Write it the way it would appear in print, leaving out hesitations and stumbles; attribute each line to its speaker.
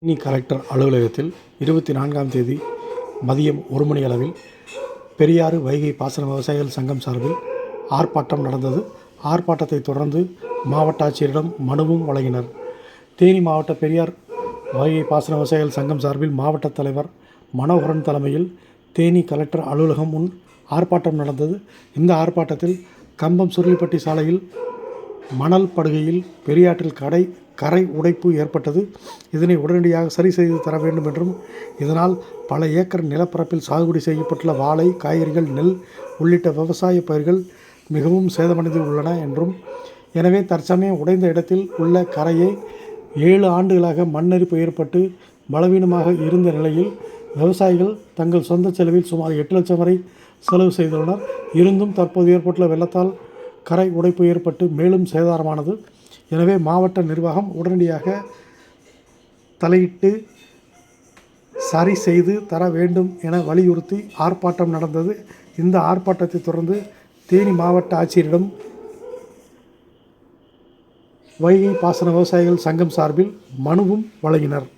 Speaker 1: Theni collector அலுவலகத்தில் 24ஆம் தேதி மதியம் 1 மணி அளவில் பெரியாறு வைகை பாசன விவசாயிகள் சங்கம் சார்பில் ஆர்ப்பாட்டம் நடந்தது. ஆர்ப்பாட்டத்தை தொடர்ந்து மாவட்ட ஆட்சியரிடம் மனுவும் வழங்கினர். தேனி மாவட்ட பெரியார் வைகை பாசன விவசாயிகள் சங்கம் சார்பில் மாவட்ட தலைவர் மனோகரன் தலைமையில் தேனி கலெக்டர் அலுவலகம் முன் ஆர்ப்பாட்டம் நடந்தது. இந்த ஆர்ப்பாட்டத்தில் கம்பம் சுருளிப்பட்டி சாலையில் மணல் படுகையில் பெரியாற்றில் கரை உடைப்பு ஏற்பட்டது. இதனை உடனடியாக சரி செய்து தர வேண்டும் என்றும், இதனால் பல ஏக்கர் நிலப்பரப்பில் சாகுபடி செய்யப்பட்டுள்ள வாழை, காய்கறிகள், நெல் உள்ளிட்ட விவசாய பயிர்கள் மிகவும் சேதமடைந்து உள்ளன என்றும், எனவே தற்சமயம் உடைந்த இடத்தில் உள்ள கரையை 7 ஆண்டுகளாக மண்ணரிப்பு ஏற்பட்டு பலவீனமாக இருந்த நிலையில் விவசாயிகள் தங்கள் சொந்த செலவில் சுமார் 8 லட்சம் வரை செலவு செய்துள்ளனர். இருந்தும் தற்போது ஏற்பட்டுள்ள வெள்ளத்தால் கரை உடைப்பு ஏற்பட்டு மேலும் சேதாரமானது. எனவே மாவட்ட நிர்வாகம் உடனடியாக தலையிட்டு சரி செய்து தர வேண்டும் என வலியுறுத்தி ஆர்ப்பாட்டம் நடந்தது. இந்த ஆர்ப்பாட்டத்தை தொடர்ந்து தேனி மாவட்ட ஆட்சியரிடம் வைகை பாசன விவசாயிகள் சங்கம் சார்பில் மனுவும் வழங்கினர்.